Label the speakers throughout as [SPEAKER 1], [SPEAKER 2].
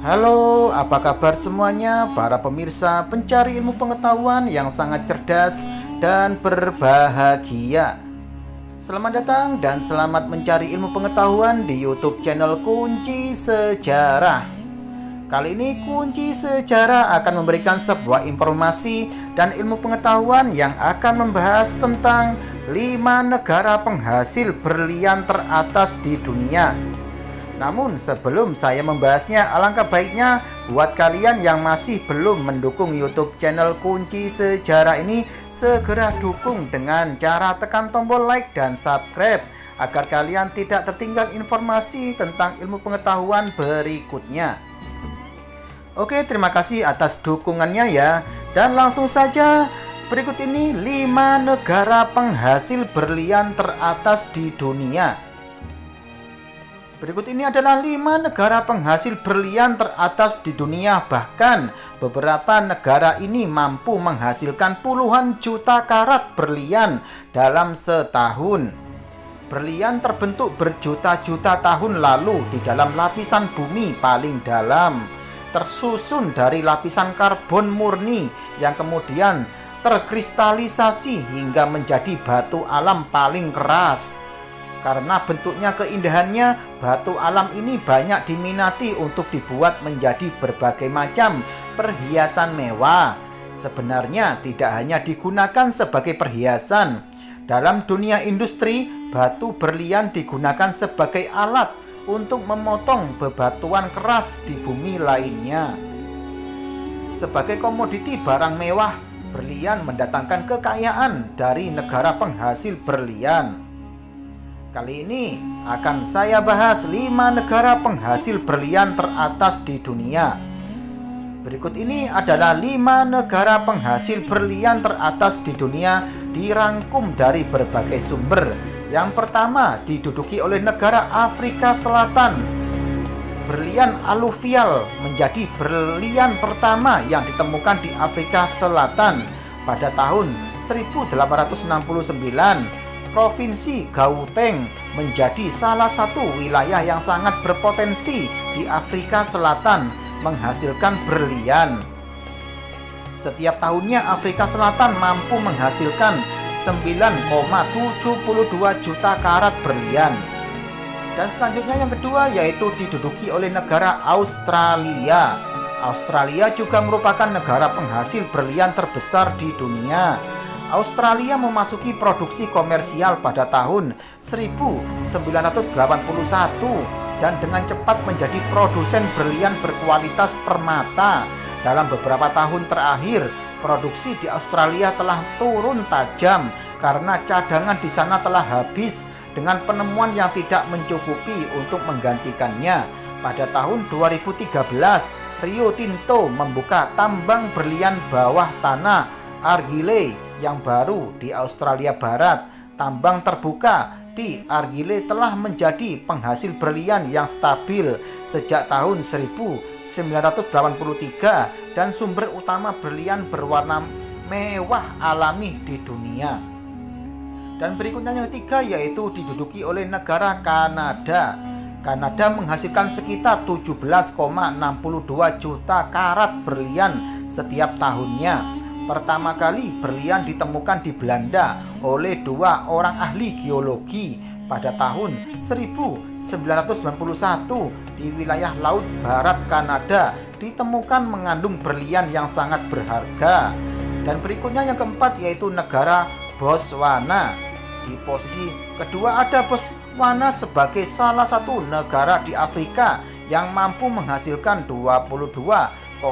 [SPEAKER 1] Halo, apa kabar semuanya para pemirsa pencari ilmu pengetahuan yang sangat cerdas dan berbahagia. Selamat datang dan selamat mencari ilmu pengetahuan di YouTube channel Kunci Sejarah. Kali ini Kunci Sejarah akan memberikan sebuah informasi dan ilmu pengetahuan yang akan membahas tentang 5 negara penghasil berlian teratas di dunia. Namun sebelum saya membahasnya, alangkah baiknya buat kalian yang masih belum mendukung YouTube channel Kunci Sejarah ini, segera dukung dengan cara tekan tombol like dan subscribe agar kalian tidak tertinggal informasi tentang ilmu pengetahuan berikutnya. Oke, terima kasih atas dukungannya ya. Dan langsung saja, berikut ini 5 negara penghasil berlian teratas di dunia. Berikut ini adalah 5 negara penghasil berlian teratas di dunia. Bahkan beberapa negara ini mampu menghasilkan puluhan juta karat berlian dalam setahun. Berlian terbentuk berjuta-juta tahun lalu di dalam lapisan bumi paling dalam, tersusun dari lapisan karbon murni yang kemudian terkristalisasi hingga menjadi batu alam paling keras. Karena bentuknya keindahannya, batu alam ini banyak diminati untuk dibuat menjadi berbagai macam perhiasan mewah. Sebenarnya tidak hanya digunakan sebagai perhiasan. Dalam dunia industri, batu berlian digunakan sebagai alat untuk memotong bebatuan keras di bumi lainnya. Sebagai komoditi barang mewah, berlian mendatangkan kekayaan dari negara penghasil berlian. Kali ini akan saya bahas 5 negara penghasil berlian teratas di dunia. Berikut ini adalah 5 negara penghasil berlian teratas di dunia dirangkum dari berbagai sumber. Yang pertama diduduki oleh negara Afrika Selatan. Berlian aluvial menjadi berlian pertama yang ditemukan di Afrika Selatan pada tahun 1869. Provinsi Gauteng menjadi salah satu wilayah yang sangat berpotensi di Afrika Selatan menghasilkan berlian. Setiap tahunnya Afrika Selatan mampu menghasilkan 9,72 juta karat berlian. Dan selanjutnya yang kedua yaitu diduduki oleh negara Australia. Australia juga merupakan negara penghasil berlian terbesar di dunia. Australia memasuki produksi komersial pada tahun 1981 dan dengan cepat menjadi produsen berlian berkualitas permata. Dalam beberapa tahun terakhir, produksi di Australia telah turun tajam karena cadangan di sana telah habis dengan penemuan yang tidak mencukupi untuk menggantikannya. Pada tahun 2013, Rio Tinto membuka tambang berlian bawah tanah Argyle yang baru di Australia Barat. Tambang terbuka di Argyle telah menjadi penghasil berlian yang stabil sejak tahun 1983 dan sumber utama berlian berwarna mewah alami di dunia. Dan berikutnya yang ketiga yaitu diduduki oleh negara Kanada. Kanada menghasilkan sekitar 17,62 juta karat berlian setiap tahunnya. Pertama kali berlian ditemukan di Belanda oleh 2 orang ahli geologi pada tahun 1991 di wilayah Laut Barat Kanada ditemukan mengandung berlian yang sangat berharga. Dan berikutnya yang keempat yaitu negara Botswana. Di posisi kedua ada Botswana sebagai salah satu negara di Afrika yang mampu menghasilkan 22,88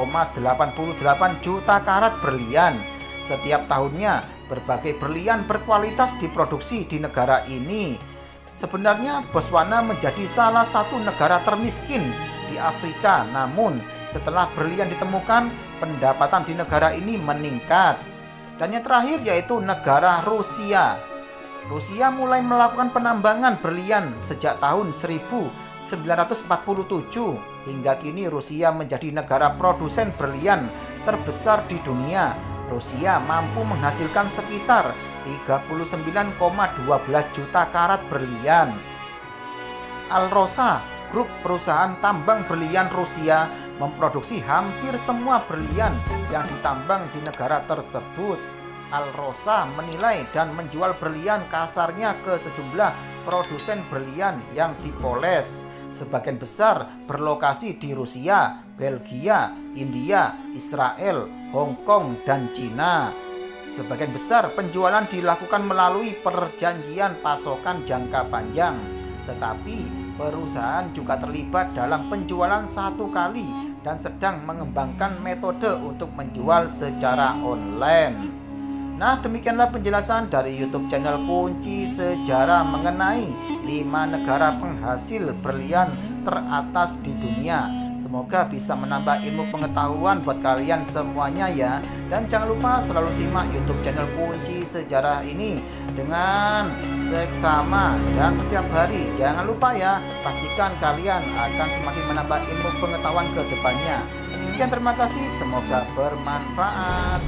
[SPEAKER 1] juta karat berlian. Setiap tahunnya berbagai berlian berkualitas diproduksi di negara ini. Sebenarnya Botswana menjadi salah satu negara termiskin di Afrika, namun setelah berlian ditemukan, pendapatan di negara ini meningkat. Dan yang terakhir yaitu negara Rusia. Rusia mulai melakukan penambangan berlian sejak tahun 1947. Hingga kini Rusia menjadi negara produsen berlian terbesar di dunia. Rusia mampu menghasilkan sekitar 39,12 juta karat berlian. Alrosa, grup perusahaan tambang berlian Rusia, memproduksi hampir semua berlian yang ditambang di negara tersebut. Alrosa menilai dan menjual berlian kasarnya ke sejumlah produsen berlian yang dipoles. Sebagian besar berlokasi di Rusia, Belgia, India, Israel, Hong Kong, dan Cina. Sebagian besar penjualan dilakukan melalui perjanjian pasokan jangka panjang, tetapi perusahaan juga terlibat dalam penjualan satu kali dan sedang mengembangkan metode untuk menjual secara online. Nah, demikianlah penjelasan dari YouTube channel Kunci Sejarah mengenai 5 negara penghasil berlian teratas di dunia. Semoga bisa menambah ilmu pengetahuan buat kalian semuanya ya. Dan jangan lupa selalu simak YouTube channel Kunci Sejarah ini dengan seksama dan setiap hari. Jangan lupa ya, pastikan kalian akan semakin menambah ilmu pengetahuan ke depannya. Sekian, terima kasih, semoga bermanfaat.